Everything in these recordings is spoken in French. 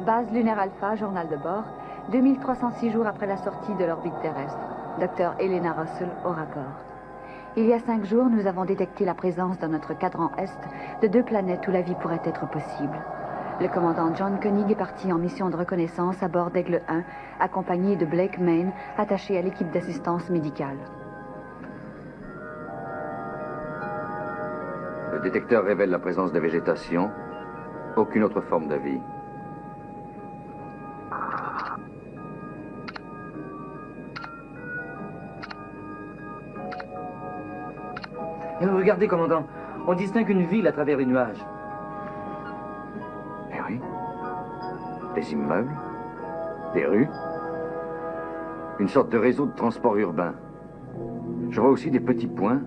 Base lunaire Alpha, journal de bord. 2306 jours après la sortie de l'orbite terrestre. Docteur Elena Russell au raccord. Il y a 5 jours, nous avons détecté la présence dans notre cadran Est de 2 planètes où la vie pourrait être possible. Le commandant John Koenig est parti en mission de reconnaissance à bord d'Aigle 1, accompagné de Blake Main, attaché à l'équipe d'assistance médicale. Le détecteur révèle la présence de végétation, aucune autre forme de vie. Regardez, commandant. On distingue une ville à travers les nuages. Eh oui. Des immeubles, des rues, une sorte de réseau de transport urbain. Je vois aussi des petits points.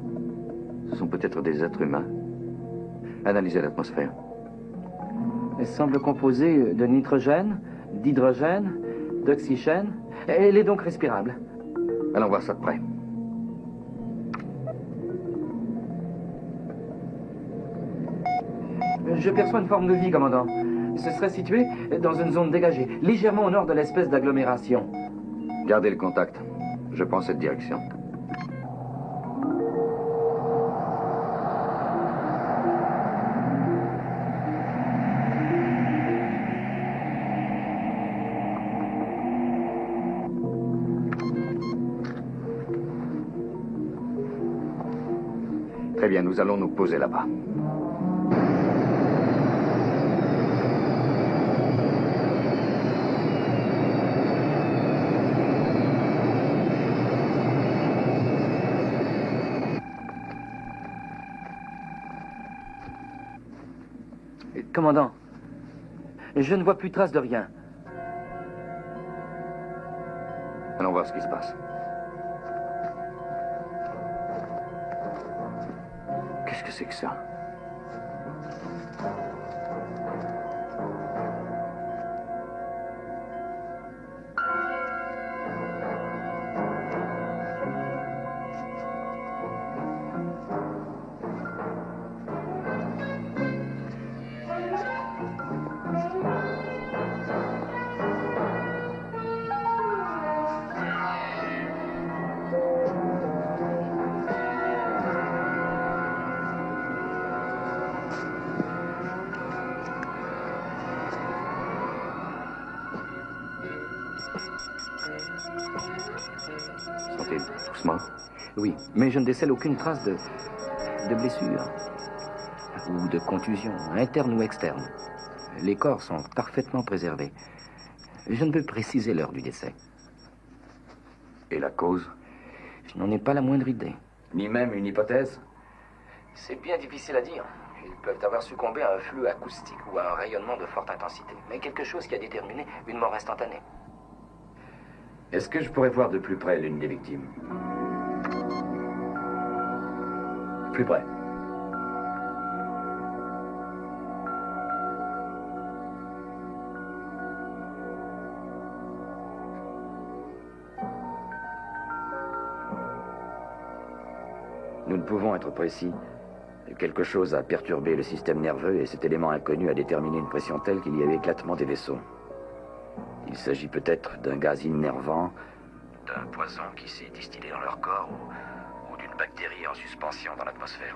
Ce sont peut-être des êtres humains. Analysez l'atmosphère. Elle semble composée de nitrogène, d'hydrogène, d'oxygène. Elle est donc respirable. Allons voir ça de près. Je perçois une forme de vie, commandant. Ce serait situé dans une zone dégagée, légèrement au nord de l'espèce d'agglomération. Gardez le contact. Je prends cette direction. Très bien, nous allons nous poser là-bas. Commandant, je ne vois plus trace de rien. Allons voir ce qui se passe. Qu'est-ce que c'est que ça? Sont-ils tous morts? Oui, mais je ne décèle aucune trace de blessure ou de contusion, interne ou externe. Les corps sont parfaitement préservés. Je ne peux préciser l'heure du décès. Et la cause? Je n'en ai pas la moindre idée. Ni même une hypothèse? C'est bien difficile à dire. Ils peuvent avoir succombé à un flux acoustique ou à un rayonnement de forte intensité. Mais quelque chose qui a déterminé une mort instantanée. Est-ce que je pourrais voir de plus près l'une des victimes? Plus près. Nous ne pouvons être précis. Quelque chose a perturbé le système nerveux et cet élément inconnu a déterminé une pression telle qu'il y a eu éclatement des vaisseaux. Il s'agit peut-être d'un gaz innervant, d'un poison qui s'est distillé dans leur corps ou d'une bactérie en suspension dans l'atmosphère.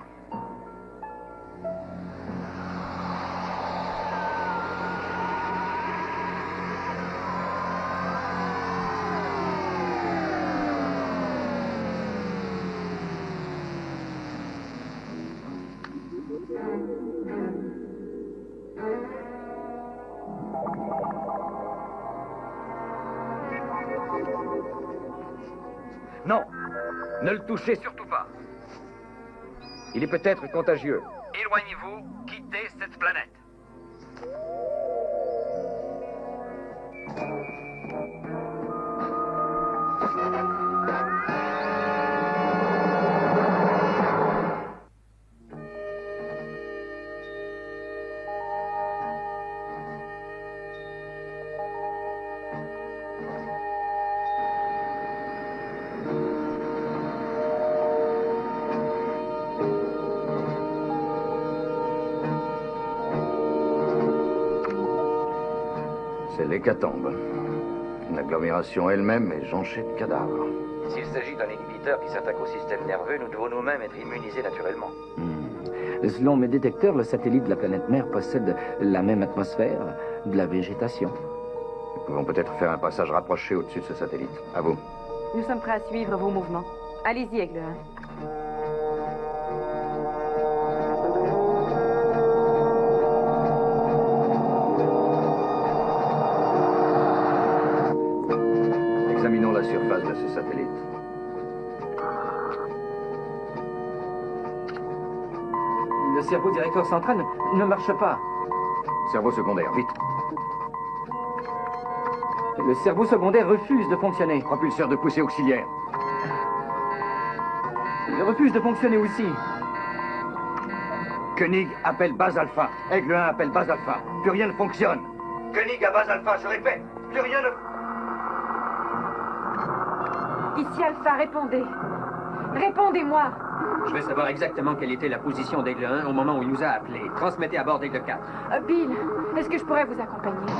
Non, ne le touchez surtout pas. Il est peut-être contagieux. Éloignez-vous, quittez cette planète. C'est l'hécatombe. L'agglomération elle-même est jonchée de cadavres. S'il s'agit d'un inhibiteur qui s'attaque au système nerveux, nous devons nous-mêmes être immunisés naturellement. Selon mes détecteurs, le satellite de la planète mère possède la même atmosphère, de la végétation. Nous pouvons peut-être faire un passage rapproché au-dessus de ce satellite. À vous. Nous sommes prêts à suivre vos mouvements. Allez-y, Aigle 1. Examinons la surface de ce satellite. Le cerveau directeur central ne marche pas. Cerveau secondaire, vite. Le cerveau secondaire refuse de fonctionner. Propulseur de poussée auxiliaire. Il refuse de fonctionner aussi. Koenig appelle base alpha. Aigle 1 appelle base alpha. Plus rien ne fonctionne. Koenig à base alpha, je répète. Plus rien ne... Ici Alpha, répondez. Répondez-moi. Je vais savoir exactement quelle était la position d'Aigle 1 au moment où il nous a appelés. Transmettez à bord d'Aigle 4. Bill, est-ce que je pourrais vous accompagner?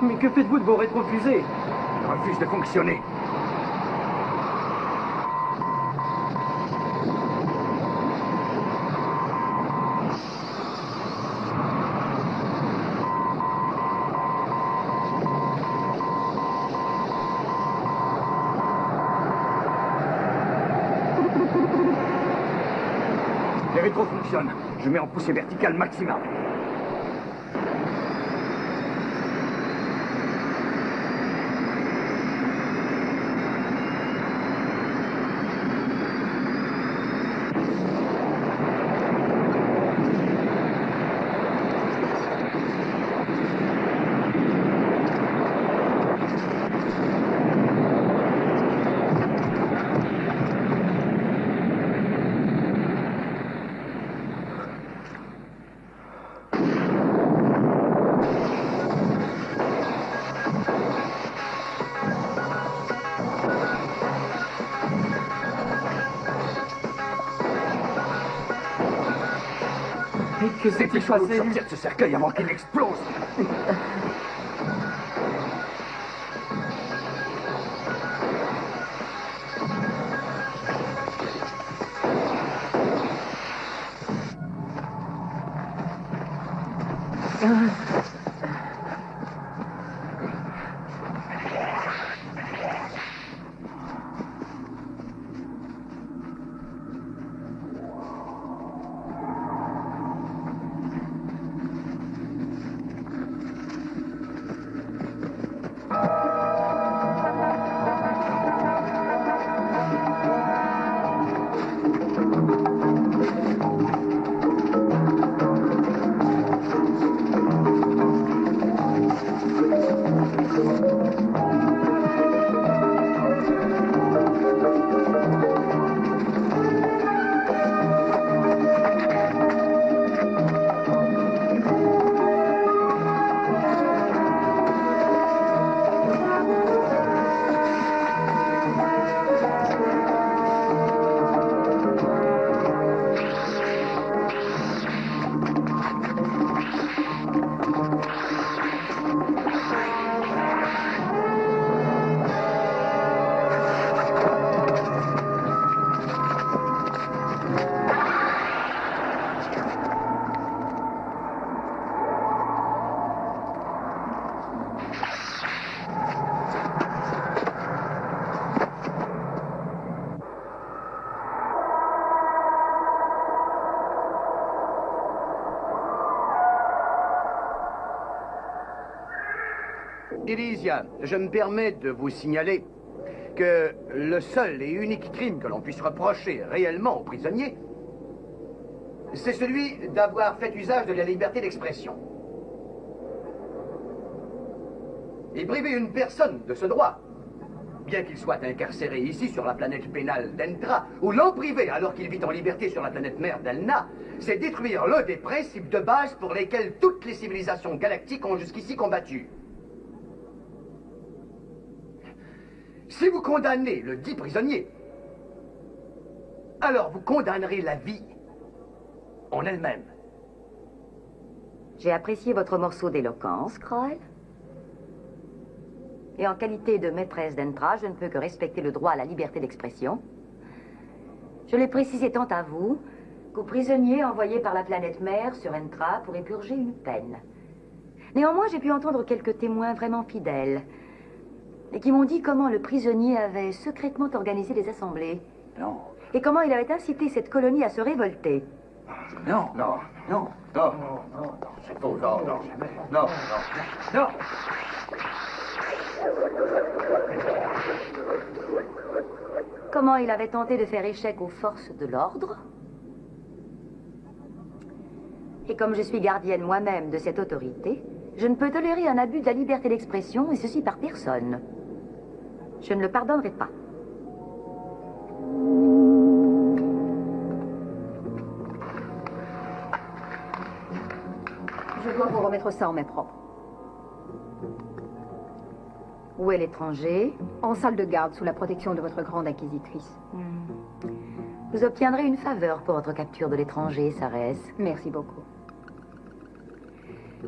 Mais que faites-vous de vos rétrofusées? Il refuse de fonctionner. Les rétros fonctionnent. Je mets en poussée verticale maximum. Que s'est-il passé? Sortir de ce cercueil avant qu'il explose. Elysia, je me permets de vous signaler que le seul et unique crime que l'on puisse reprocher réellement aux prisonniers, c'est celui d'avoir fait usage de la liberté d'expression. Et priver une personne de ce droit, bien qu'il soit incarcéré ici sur la planète pénale d'Entra, ou l'en priver alors qu'il vit en liberté sur la planète mère d'Elna, c'est détruire l'un des principes de base pour lesquels toutes les civilisations galactiques ont jusqu'ici combattu. Si vous condamnez le dit prisonnier, alors vous condamnerez la vie en elle-même. J'ai apprécié votre morceau d'éloquence, Kroll. Et en qualité de maîtresse d'Entra, je ne peux que respecter le droit à la liberté d'expression. Je l'ai précisé tant à vous qu'aux prisonniers envoyés par la planète mère sur Entra pour purger une peine. Néanmoins, j'ai pu entendre quelques témoins vraiment fidèles et qui m'ont dit comment le prisonnier avait secrètement organisé les assemblées. Non. Et comment il avait incité cette colonie à se révolter. Non, non, non, non, non, non, c'est faux, non, non, jamais. Non, non, non. Comment il avait tenté de faire échec aux forces de l'ordre. Et comme je suis gardienne moi-même de cette autorité, je ne peux tolérer un abus de la liberté d'expression, et ceci par personne. Je ne le pardonnerai pas. Je dois vous remettre ça en main propre. Où est l'étranger? En salle de garde, sous la protection de votre grande inquisitrice. Vous obtiendrez une faveur pour votre capture de l'étranger, Sarès. Merci beaucoup.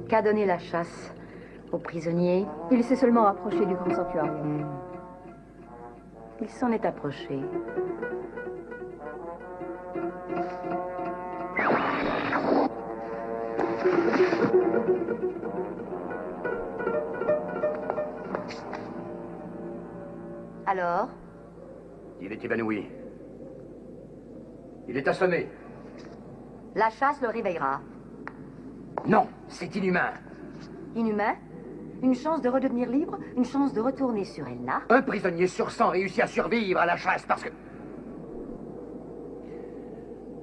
Qu'a donné la chasse aux prisonniers? Il s'est seulement approché du grand sanctuarium. Il s'en est approché. Alors? Il est évanoui. Il est assommé. La chasse le réveillera. Non, c'est inhumain. Inhumain? Une chance de redevenir libre? Une chance de retourner sur Elna? Un prisonnier sur 100 réussit à survivre à la chasse parce que...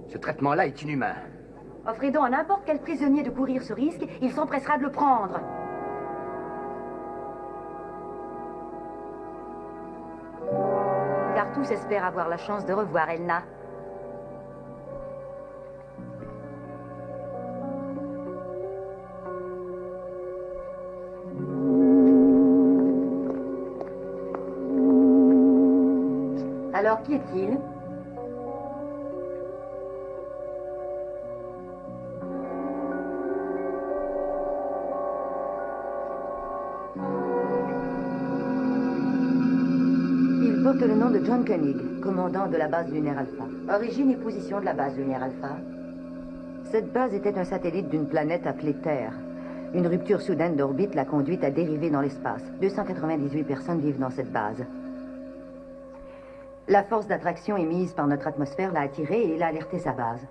Ce traitement-là est inhumain. Offrez donc à n'importe quel prisonnier de courir ce risque, il s'empressera de le prendre. Car tous espèrent avoir la chance de revoir Elna. Alors, qui est-il? Il porte le nom de John Koenig, commandant de la base lunaire Alpha. Origine et position de la base lunaire Alpha. Cette base était un satellite d'une planète appelée Terre. Une rupture soudaine d'orbite l'a conduite à dériver dans l'espace. 298 personnes vivent dans cette base. La force d'attraction émise par notre atmosphère l'a attiré et il a alerté sa base.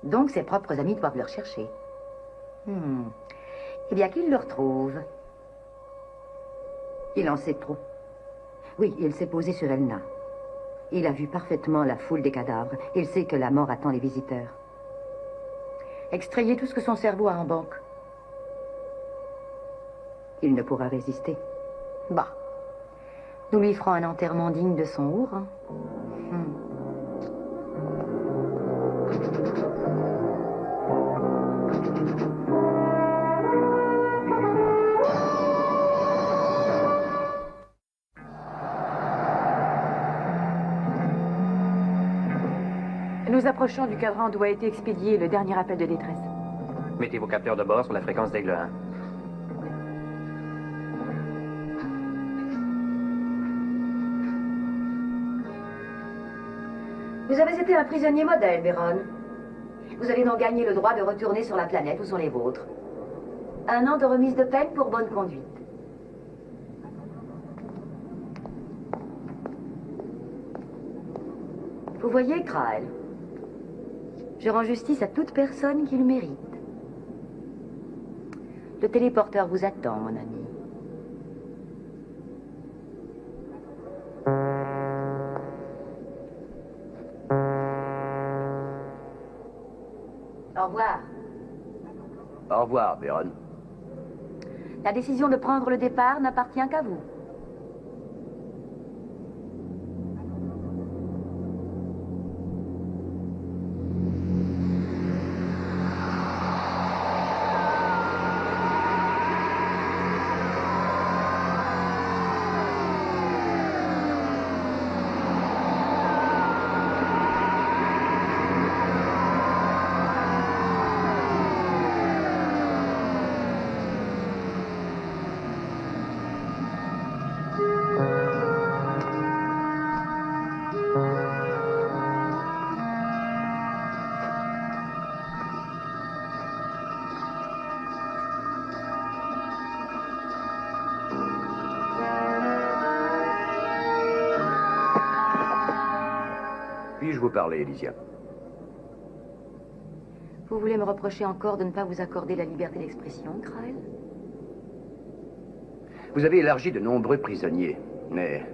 Donc ses propres amis doivent le rechercher. Eh bien, qu'il le retrouve. Il en sait trop. Oui, il s'est posé sur Elna. Il a vu parfaitement la foule des cadavres. Il sait que la mort attend les visiteurs. Extrayez tout ce que son cerveau a en banque. Il ne pourra résister. Bah, nous lui ferons un enterrement digne de son our. Nous approchons du cadran d'où a été expédié le dernier appel de détresse. Mettez vos capteurs de bord sur la fréquence d'Aigle 1. Vous avez été un prisonnier modèle, Béron. Vous avez donc gagné le droit de retourner sur la planète où sont les vôtres. 1 an de remise de peine pour bonne conduite. Vous voyez, Krael, je rends justice à toute personne qui le mérite. Le téléporteur vous attend, mon ami. Au revoir. Au revoir, Béron. La décision de prendre le départ n'appartient qu'à vous. puis-je vous parler, Elysia? Vous voulez me reprocher encore de ne pas vous accorder la liberté d'expression, Krael? Vous avez élargi de nombreux prisonniers, mais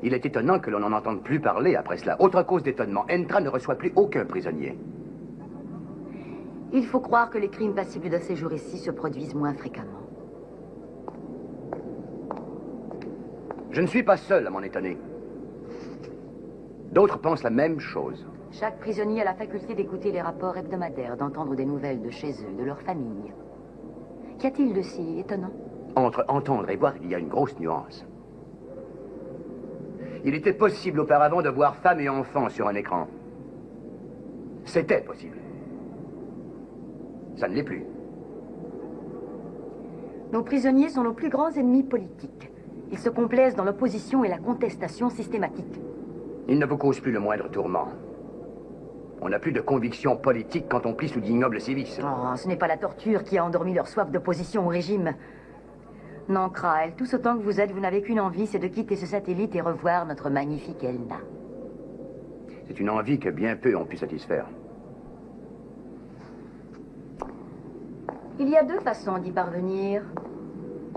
il est étonnant que l'on n'en entende plus parler après cela. Autre cause d'étonnement, Entra ne reçoit plus aucun prisonnier. Il faut croire que les crimes passibles de séjour ici se produisent moins fréquemment. Je ne suis pas seul à m'en étonner. D'autres pensent la même chose. Chaque prisonnier a la faculté d'écouter les rapports hebdomadaires, d'entendre des nouvelles de chez eux, de leur famille. Qu'y a-t-il de si étonnant? Entre entendre et voir, il y a une grosse nuance. Il était possible auparavant de voir femmes et enfants sur un écran. C'était possible. Ça ne l'est plus. Nos prisonniers sont nos plus grands ennemis politiques. Ils se complaisent dans l'opposition et la contestation systématique. Ils ne vous causent plus le moindre tourment. On n'a plus de conviction politique quand on plie sous d'ignobles sévices. Oh, ce n'est pas la torture qui a endormi leur soif d'opposition au régime. Non, Krael, tout ce temps que vous êtes, vous n'avez qu'une envie, c'est de quitter ce satellite et revoir notre magnifique Elna. C'est une envie que bien peu ont pu satisfaire. Il y a deux façons d'y parvenir.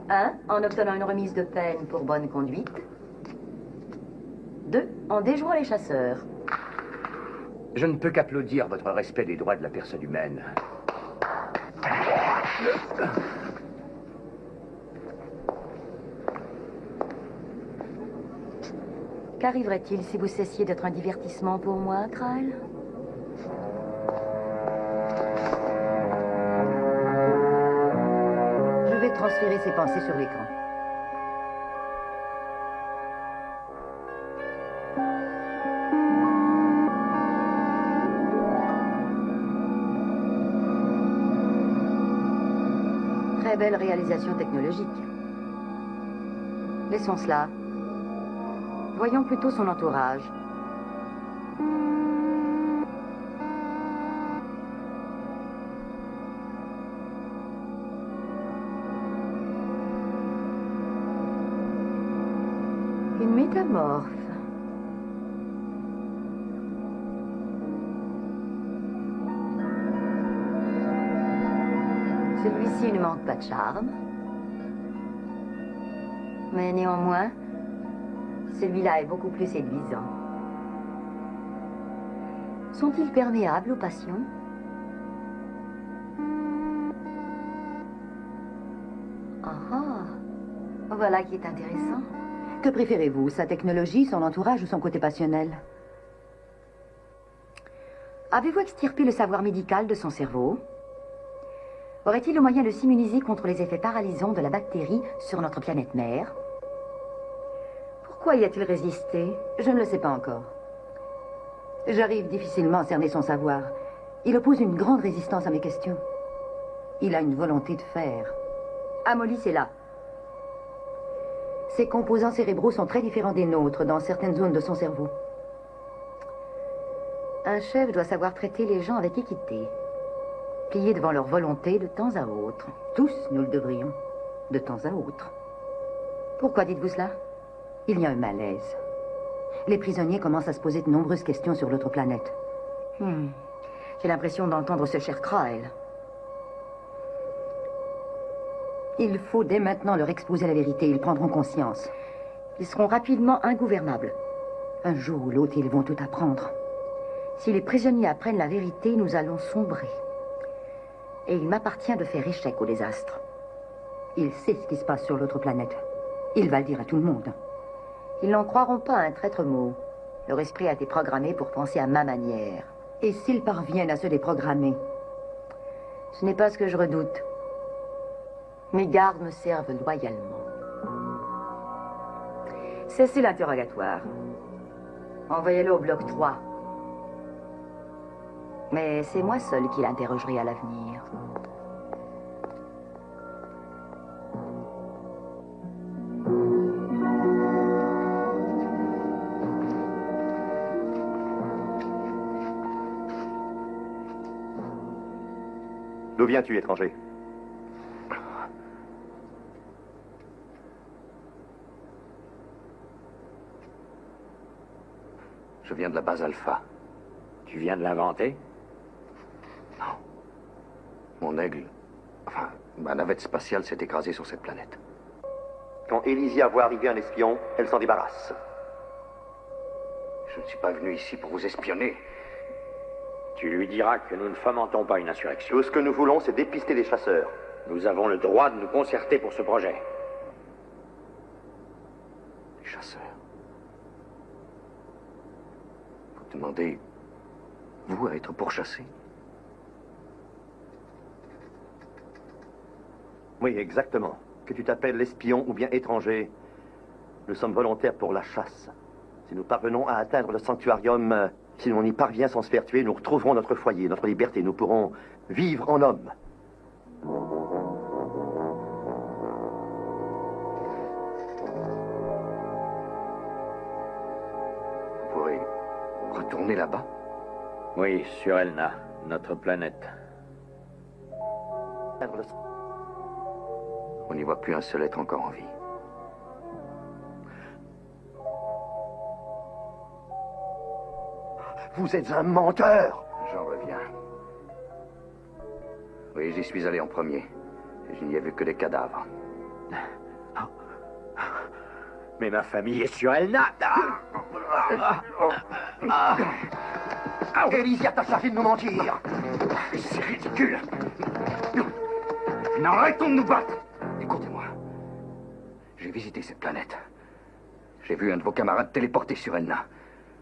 Un, en obtenant une remise de peine pour bonne conduite. Deux, en déjouant les chasseurs. Je ne peux qu'applaudir votre respect des droits de la personne humaine. Qu'arriverait-il si vous cessiez d'être un divertissement pour moi, Krael? Je vais transférer ses pensées sur l'écran. Très belle réalisation technologique. Laissons cela. Voyons plutôt son entourage. Une métamorphe. Celui-ci ne manque pas de charme. Mais néanmoins, celui-là est beaucoup plus séduisant. Sont-ils perméables aux passions? Ah, voilà qui est intéressant. Que préférez-vous, sa technologie, son entourage ou son côté passionnel? Avez-vous extirpé le savoir médical de son cerveau? Aurait-il le moyen de s'immuniser contre les effets paralysants de la bactérie sur notre planète mère? Pourquoi y a-t-il résisté? Je ne le sais pas encore. J'arrive difficilement à cerner son savoir. Il oppose une grande résistance à mes questions. Il a une volonté de faire. Amoly, c'est là. Ses composants cérébraux sont très différents des nôtres dans certaines zones de son cerveau. Un chef doit savoir traiter les gens avec équité. Plier devant leur volonté de temps à autre. Tous, nous le devrions. De temps à autre. Pourquoi dites-vous cela? Il y a un malaise. Les prisonniers commencent à se poser de nombreuses questions sur l'autre planète. J'ai l'impression d'entendre ce cher Krael. Il faut dès maintenant leur exposer la vérité. Ils prendront conscience. Ils seront rapidement ingouvernables. Un jour ou l'autre, ils vont tout apprendre. Si les prisonniers apprennent la vérité, nous allons sombrer. Et il m'appartient de faire échec au désastre. Il sait ce qui se passe sur l'autre planète. Il va le dire à tout le monde. Ils n'en croiront pas un traître mot. Leur esprit a été programmé pour penser à ma manière. Et s'ils parviennent à se déprogrammer? Ce n'est pas ce que je redoute. Mes gardes me servent loyalement. Cessez l'interrogatoire. Envoyez-le au bloc 3. Mais c'est moi seul qui l'interrogerai à l'avenir. D'où viens-tu, étranger? Je viens de la base Alpha. Tu viens de l'inventer? Non. Mon aigle... Enfin, ma navette spatiale s'est écrasée sur cette planète. Quand Elysia voit arriver un espion, elle s'en débarrasse. Je ne suis pas venu ici pour vous espionner. Tu lui diras que nous ne fomentons pas une insurrection. Tout ce que nous voulons, c'est dépister les chasseurs. Nous avons le droit de nous concerter pour ce projet. Les chasseurs. Vous demandez, vous, à être pourchassé? Oui, exactement. Que tu t'appelles l'espion ou bien étranger, nous sommes volontaires pour la chasse. Si nous parvenons à atteindre le sanctuarium, si l'on y parvient sans se faire tuer, nous retrouverons notre foyer, notre liberté. Nous pourrons vivre en hommes. Vous pourrez retourner là-bas? Oui, sur Elna, notre planète. On n'y voit plus un seul être encore en vie. Vous êtes un menteur! J'en reviens. Oui, j'y suis allé en premier. Et je n'y ai vu que des cadavres. Mais ma famille est sur Elna. Elysia t'a chargé de nous mentir! C'est ridicule! Arrêtons de nous battre! Écoutez-moi. J'ai visité cette planète. J'ai vu un de vos camarades téléporté sur Elna.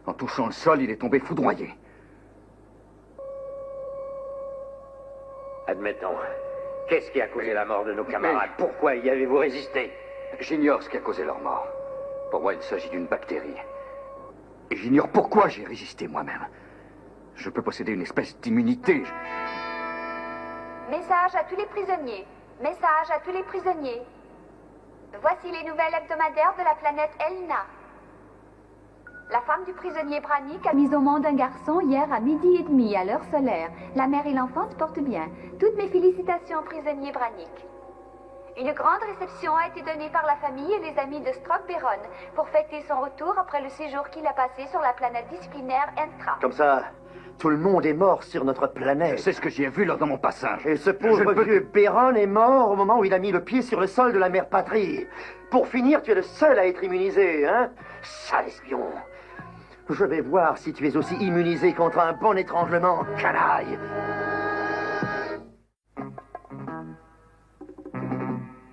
En touchant le sol, il est tombé foudroyé. Admettons. Qu'est-ce qui a causé la mort de nos camarades? Pourquoi y avez-vous résisté? J'ignore ce qui a causé leur mort. Pour moi, il s'agit d'une bactérie. Et j'ignore pourquoi j'ai résisté moi-même. Je peux posséder une espèce d'immunité. Message à tous les prisonniers. Message à tous les prisonniers. Voici les nouvelles hebdomadaires de la planète Elna. La femme du prisonnier Brannick a mis au monde un garçon hier à 12h30 à l'heure solaire. La mère et l'enfant se portent bien. Toutes mes félicitations au prisonnier Brannick. Une grande réception a été donnée par la famille et les amis de Strock Beron pour fêter son retour après le séjour qu'il a passé sur la planète disciplinaire Entra. Comme ça, tout le monde est mort sur notre planète. C'est ce que j'ai vu lors de mon passage. Et ce pauvre vieux Beron est mort au moment où il a mis le pied sur le sol de la mère patrie. Pour finir, tu es le seul à être immunisé, hein? Sale espion. Je vais voir si tu es aussi immunisé contre un bon étranglement, canaille.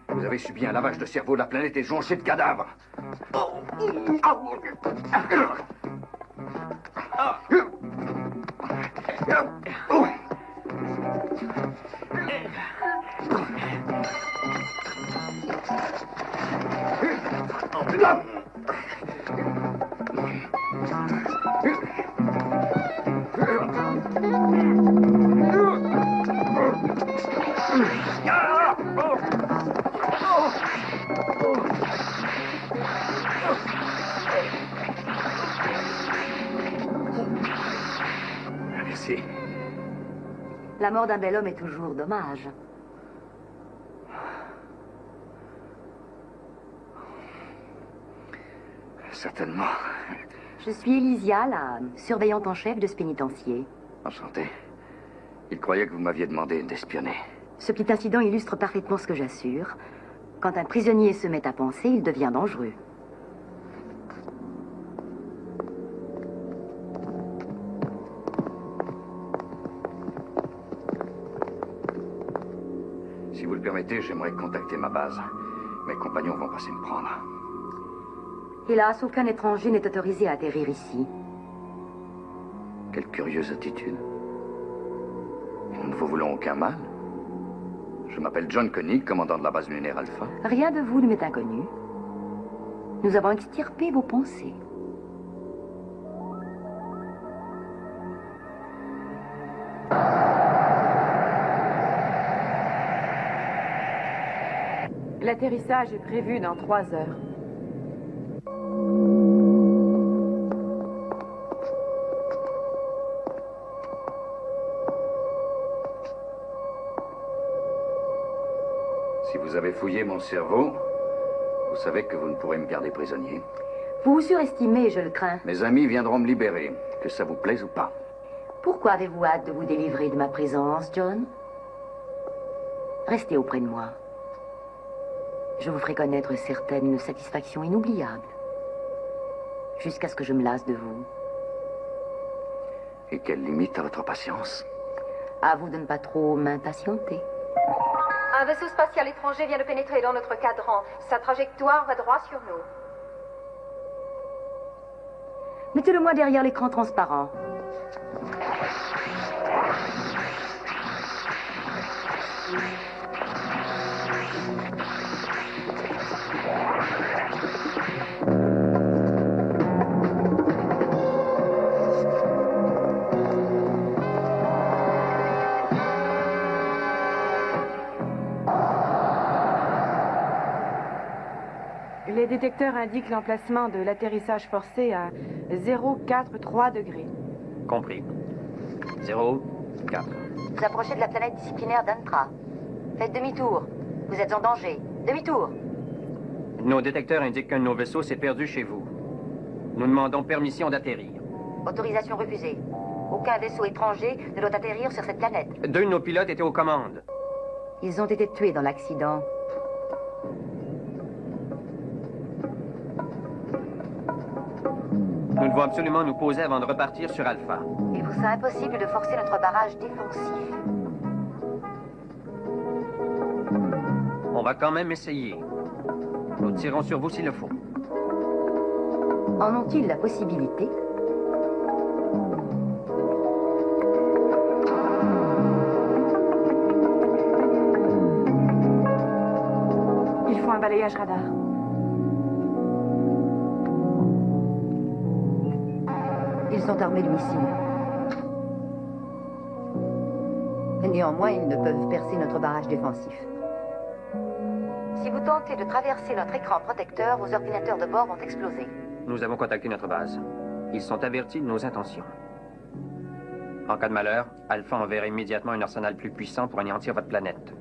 Vous avez subi un lavage de cerveau, la planète est jonchée de cadavres. Merci. La mort d'un bel homme est toujours dommage. Certainement. Je suis Elysia, la surveillante en chef de ce pénitencier. Enchanté. Il croyait que vous m'aviez demandé d'espionner. Ce petit incident illustre parfaitement ce que j'assure. Quand un prisonnier se met à penser, il devient dangereux. Si vous le permettez, j'aimerais contacter ma base. Mes compagnons vont passer me prendre. Hélas, aucun étranger n'est autorisé à atterrir ici. Quelle curieuse attitude. Nous ne vous voulons aucun mal. Je m'appelle John Koenig, commandant de la base lunaire Alpha. Rien de vous ne m'est inconnu. Nous avons extirpé vos pensées. L'atterrissage est prévu dans 3 heures. Si vous avez fouillé mon cerveau, vous savez que vous ne pourrez me garder prisonnier. Vous vous surestimez, je le crains. Mes amis viendront me libérer, que ça vous plaise ou pas. Pourquoi avez-vous hâte de vous délivrer de ma présence, John? Restez auprès de moi. Je vous ferai connaître certaines satisfactions inoubliables. Jusqu'à ce que je me lasse de vous. Et quelle limite à votre patience? À vous de ne pas trop m'impatienter. Un vaisseau spatial étranger vient de pénétrer dans notre cadran. Sa trajectoire va droit sur nous. Mettez-le-moi derrière l'écran transparent. Les détecteurs indiquent l'emplacement de l'atterrissage forcé à 0,43 degrés. Compris. 0, 4. Vous approchez de la planète disciplinaire d'Antra. Faites demi-tour. Vous êtes en danger. Demi-tour. Nos détecteurs indiquent qu'un de nos vaisseaux s'est perdu chez vous. Nous demandons permission d'atterrir. Autorisation refusée. Aucun vaisseau étranger ne doit atterrir sur cette planète. 2 de nos pilotes étaient aux commandes. Ils ont été tués dans l'accident. Nous devons absolument nous poser avant de repartir sur Alpha. Il vous sera impossible de forcer notre barrage défensif. On va quand même essayer. Nous tirons sur vous s'il le faut. En ont-ils la possibilité? Il faut un balayage radar. Ils sont armés de missiles. Et néanmoins, ils ne peuvent percer notre barrage défensif. Si vous tentez de traverser notre écran protecteur, vos ordinateurs de bord vont exploser. Nous avons contacté notre base. Ils sont avertis de nos intentions. En cas de malheur, Alpha enverra immédiatement un arsenal plus puissant pour anéantir votre planète.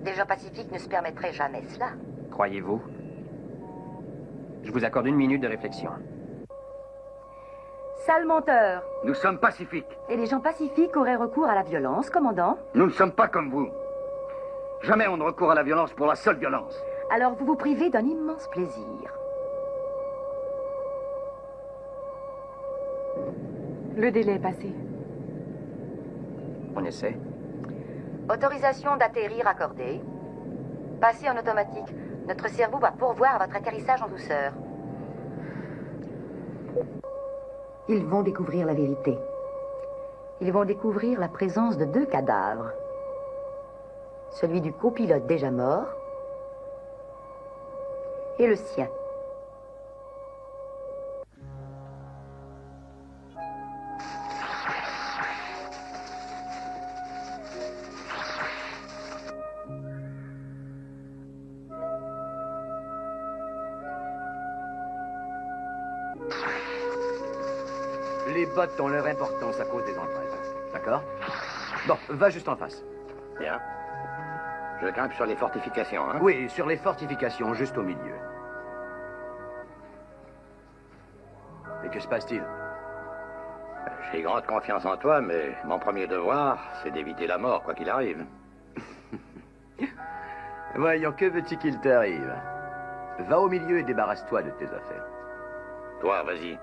Des gens pacifiques ne se permettraient jamais cela. Croyez-vous? Je vous accorde 1 minute de réflexion. Sale menteur. Nous sommes pacifiques. Et les gens pacifiques auraient recours à la violence, commandant? Nous ne sommes pas comme vous. Jamais on ne recourt à la violence pour la seule violence. Alors vous vous privez d'un immense plaisir. Le délai est passé. On essaie. Autorisation d'atterrir accordée. Passez en automatique. Notre cerveau va pourvoir à votre atterrissage en douceur. Ils vont découvrir la vérité. Ils vont découvrir la présence de 2 cadavres. Celui du copilote déjà mort et le sien. Les bottes ont leur importance à cause des entrailles. D'accord? Bon, va juste en face. Bien. Je grimpe sur les fortifications, hein? Oui, sur les fortifications, juste au milieu. Et que se passe-t-il? J'ai grande confiance en toi, mais mon premier devoir, c'est d'éviter la mort, quoi qu'il arrive. Voyons, que veux-tu qu'il t'arrive? Va au milieu et débarrasse-toi de tes affaires. Toi, vas-y.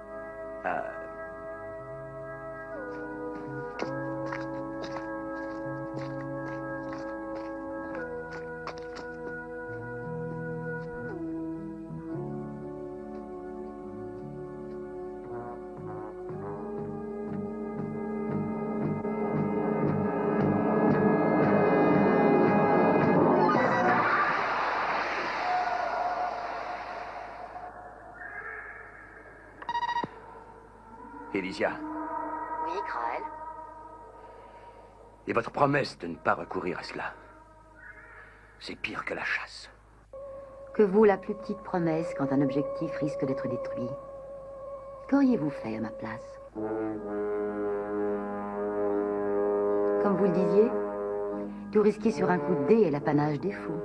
Elysia, Oui, Krael. et votre promesse de ne pas recourir à cela, c'est pire que la chasse. Que vaut la plus petite promesse quand un objectif risque d'être détruit? Qu'auriez-vous fait à ma place? Comme vous le disiez, tout risquer sur un coup de dé est l'apanage des fous.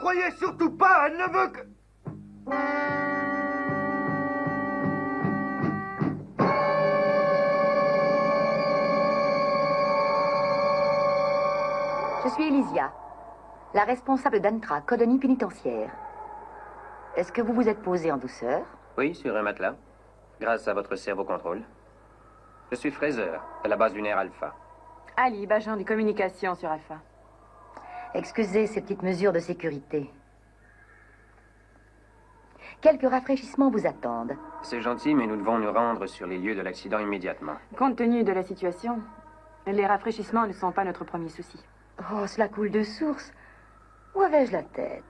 croyez surtout pas, elle ne veut que... Je suis Elysia, la responsable d'Antra, colonie pénitentiaire. Est-ce que vous vous êtes posé en douceur? Oui, sur un matelas, grâce à votre cerveau-contrôle. Je suis Fraser, à la base lunaire Alpha. Ali, agent de communication sur Alpha. Excusez ces petites mesures de sécurité. Quelques rafraîchissements vous attendent. C'est gentil, mais nous devons nous rendre sur les lieux de l'accident immédiatement. Compte tenu de la situation, les rafraîchissements ne sont pas notre premier souci. Oh, cela coule de source. Où avais-je la tête?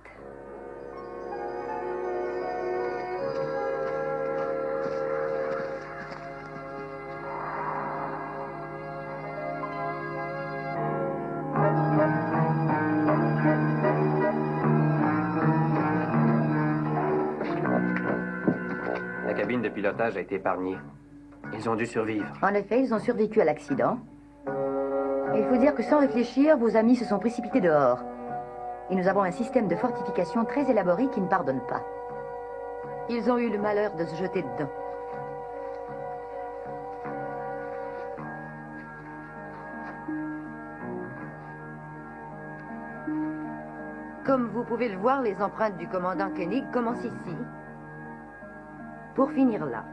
La cabine de pilotage a été épargnée. Ils ont dû survivre. En effet, ils ont survécu à l'accident. Il faut dire que sans réfléchir, vos amis se sont précipités dehors. Et nous avons un système de fortification très élaboré qui ne pardonne pas. Ils ont eu le malheur de se jeter dedans. Comme vous pouvez le voir, les empreintes du commandant Koenig commencent ici. Pour finir là.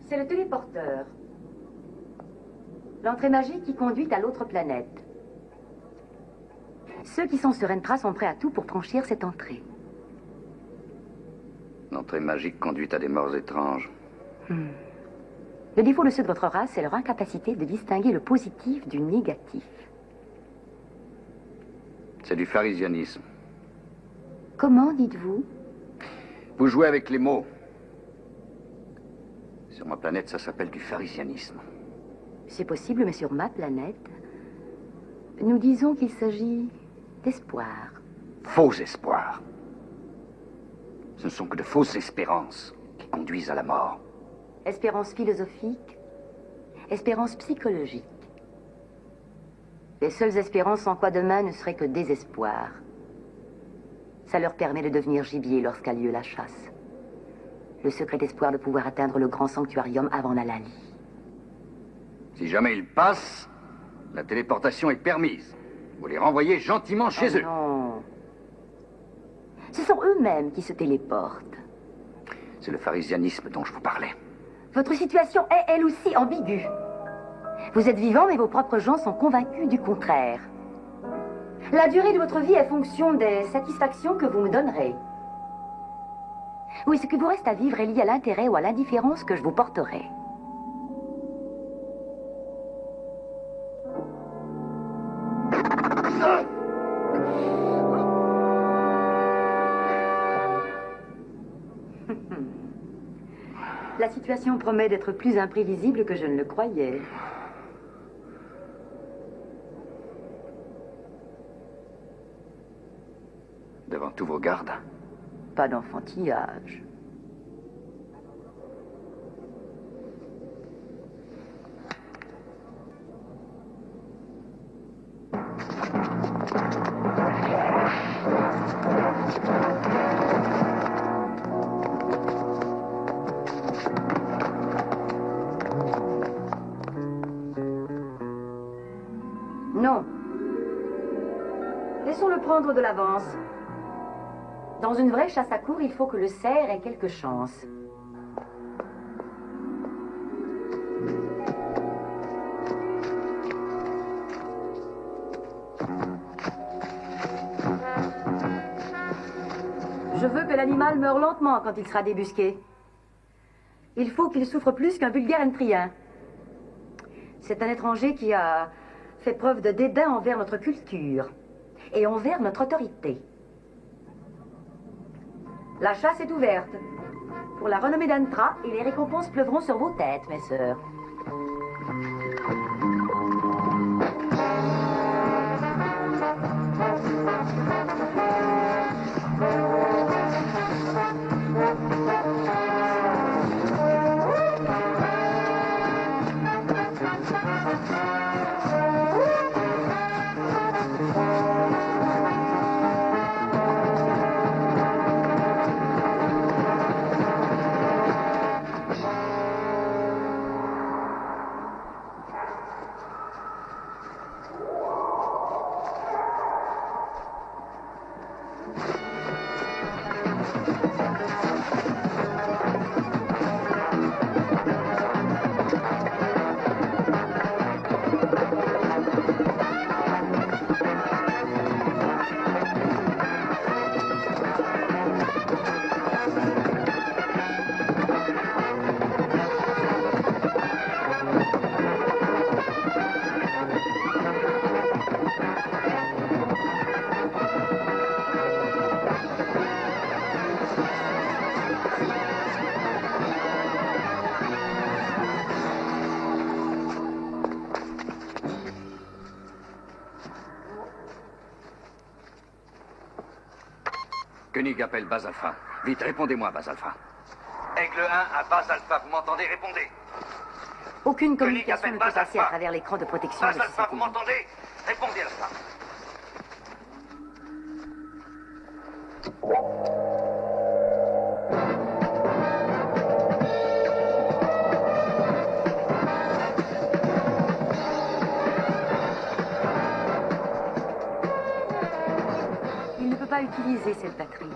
C'est le téléporteur. L'entrée magique qui conduit à l'autre planète. Ceux qui sont sur Entra sont prêts à tout pour franchir cette entrée. L'entrée magique conduit à des morts étranges. Le défaut de ceux de votre race, c'est leur incapacité de distinguer le positif du négatif. C'est du pharisianisme. Comment dites-vous? Vous jouez avec les mots. Sur ma planète, ça s'appelle du pharisianisme. C'est possible, mais sur ma planète, nous disons qu'il s'agit d'espoir. Faux espoirs. Ce ne sont que de fausses espérances qui conduisent à la mort. Espérance philosophique, espérance psychologique. Les seules espérances en quoi demain ne serait que désespoir. Ça leur permet de devenir gibier lorsqu'a lieu la chasse. Le secret espoir de pouvoir atteindre le grand sanctuarium avant la Lali. Si jamais ils passent, la téléportation est permise. Vous les renvoyez gentiment chez eux. Non. Ce sont eux-mêmes qui se téléportent. C'est le pharisianisme dont je vous parlais. Votre situation est, elle aussi, ambiguë. Vous êtes vivant, mais vos propres gens sont convaincus du contraire. La durée de votre vie est fonction des satisfactions que vous me donnerez. Oui, ce qui vous reste à vivre est lié à l'intérêt ou à l'indifférence que je vous porterai. La situation promet d'être plus imprévisible que je ne le croyais. Devant tous vos gardes. Pas d'enfantillage. Non. Laissons-le prendre de l'avance. Dans une vraie chasse à courre, il faut que le cerf ait quelques chances. Je veux que l'animal meure lentement quand il sera débusqué. Il faut qu'il souffre plus qu'un vulgaire entrien. C'est un étranger qui a fait preuve de dédain envers notre culture et envers notre autorité. La chasse est ouverte pour la renommée d'Entra et les récompenses pleuvront sur vos têtes, mes sœurs. Koenig appelle Base Alpha. Vite, répondez-moi, Base Alpha. Aigle 1 à Base Alpha, vous m'entendez? Répondez. Aucune Koenig communication appelle ne peut Base passer à Alpha. travers l'écran de protection Base de ce Alpha, vous satellite. m'entendez? Répondez, Alpha. Il ne peut pas utiliser cette batterie.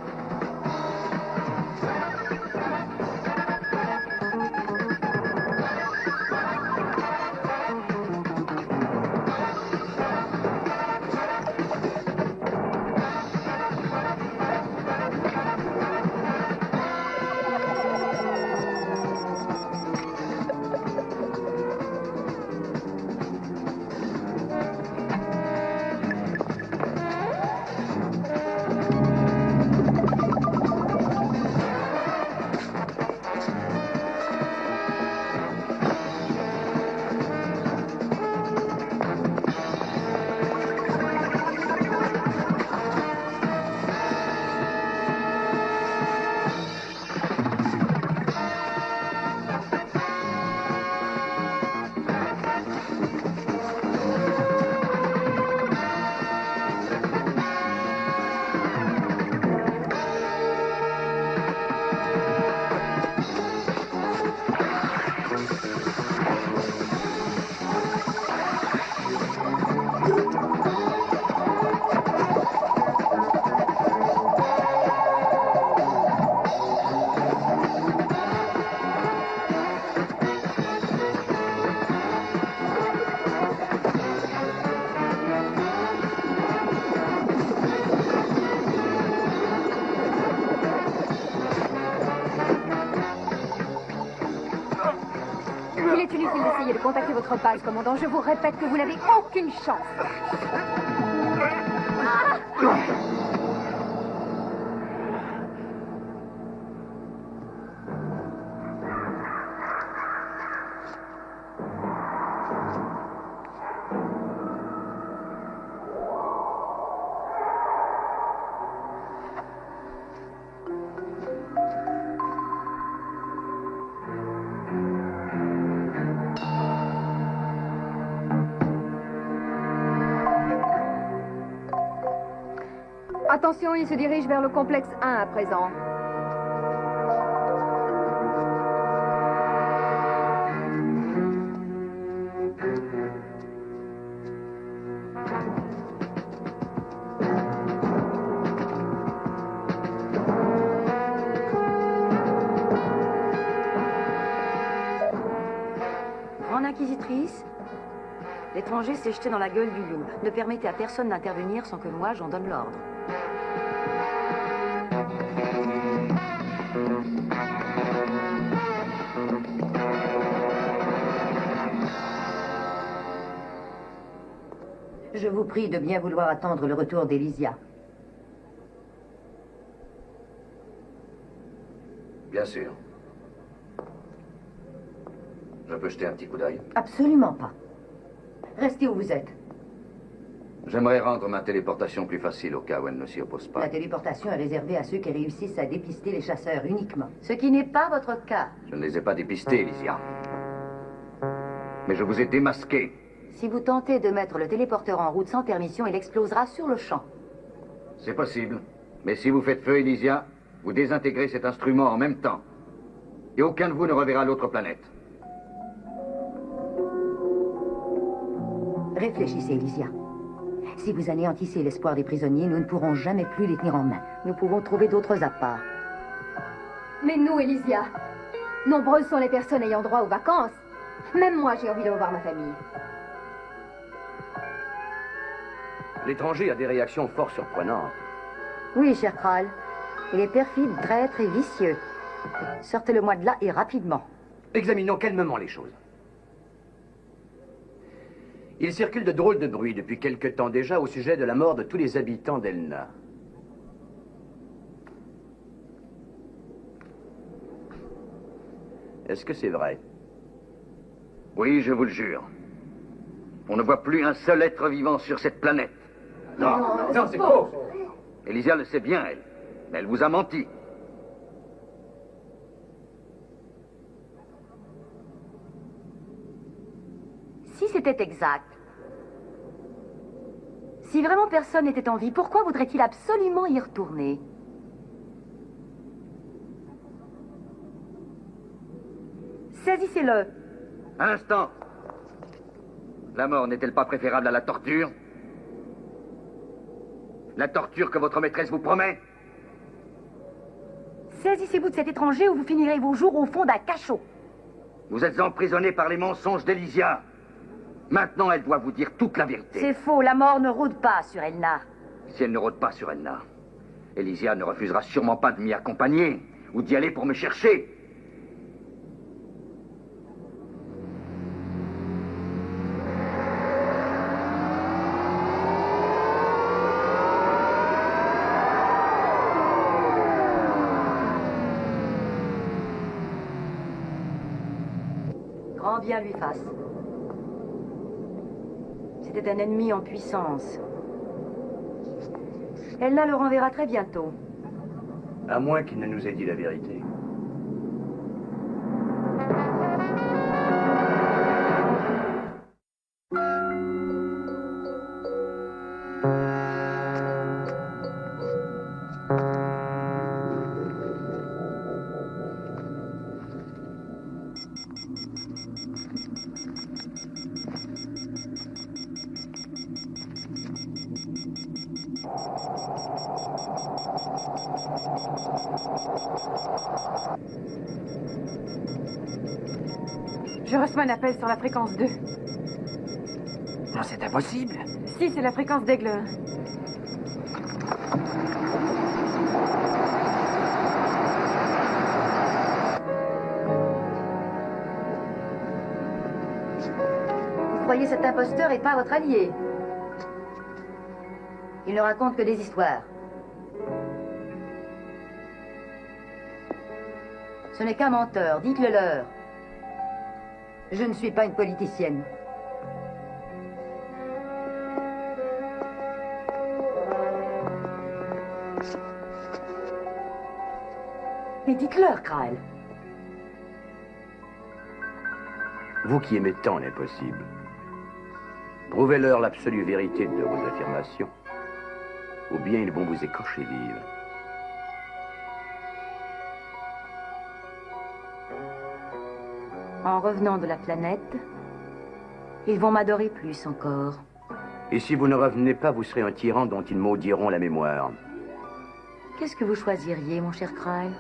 Il est inutile d'essayer de contacter votre base, commandant. Je vous répète que vous n'avez aucune chance. Attention, il se dirige vers le complexe 1 à présent. Grande inquisitrice, l'étranger s'est jeté dans la gueule du loup. Ne permettez à personne d'intervenir sans que moi j'en donne l'ordre. Je vous prie de bien vouloir attendre le retour d'Elysia. Bien sûr. Je peux jeter un petit coup d'œil? Absolument pas. Restez où vous êtes. J'aimerais rendre ma téléportation plus facile au cas où elle ne s'y oppose pas. La téléportation est réservée à ceux qui réussissent à dépister les chasseurs uniquement. Ce qui n'est pas votre cas. Je ne les ai pas dépistés, Elysia. Mais je vous ai démasqué. Si vous tentez de mettre le téléporteur en route sans permission, il explosera sur le champ. C'est possible. Mais si vous faites feu, Elysia, vous désintégrez cet instrument en même temps. Et aucun de vous ne reverra l'autre planète. Réfléchissez, Elysia. Si vous anéantissez l'espoir des prisonniers, nous ne pourrons jamais plus les tenir en main. Nous pouvons trouver d'autres apparts. Mais nous, Elysia, nombreuses sont les personnes ayant droit aux vacances. Même moi, j'ai envie de revoir ma famille. L'étranger a des réactions fort surprenantes. Oui, cher Kral. Il est perfide, traître et vicieux. Sortez-le-moi de là et rapidement. Examinons calmement les choses. Il circule de drôles de bruits depuis quelque temps déjà au sujet de la mort de tous les habitants d'Elna. Est-ce que c'est vrai? Oui, je vous le jure. On ne voit plus un seul être vivant sur cette planète. Non, non, c'est faux. Elysia le sait bien, elle. Mais elle vous a menti. Si c'était exact, si vraiment personne n'était en vie, pourquoi voudrait-il absolument y retourner? Saisissez-le. Un instant. La mort n'est-elle pas préférable à la torture? La torture que votre maîtresse vous promet? Saisissez-vous de cet étranger ou vous finirez vos jours au fond d'un cachot. Vous êtes emprisonné par les mensonges d'Elysia. Maintenant, elle doit vous dire toute la vérité. C'est faux, la mort ne rôde pas sur Elna. Si elle ne rôde pas sur Elna, Elysia ne refusera sûrement pas de m'y accompagner ou d'y aller pour me chercher. Grand bien lui fasse. C'était un ennemi en puissance. Elna le renverra très bientôt. À moins qu'il ne nous ait dit la vérité. Je reçois un appel sur la fréquence 2. Non, c'est impossible. Si, c'est la fréquence d'Aigle 1. Vous croyez cet imposteur et pas votre allié. Il ne raconte que des histoires. Ce n'est qu'un menteur, dites-le leur. Je ne suis pas une politicienne. Mais dites-leur, Kral. Vous qui aimez tant l'impossible, prouvez-leur l'absolue vérité de vos affirmations. ou bien ils vont vous écorcher vive. En revenant de la planète, ils vont m'adorer plus encore. Et si vous ne revenez pas, vous serez un tyran dont ils maudiront la mémoire. Qu'est-ce que vous choisiriez, mon cher Kyle?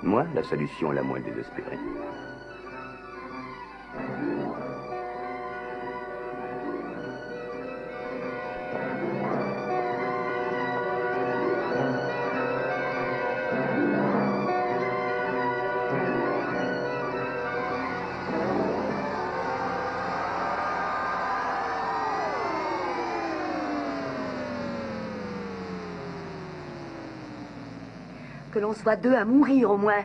Moi, la solution la moins désespérée. Que l'on soit deux à mourir, au moins.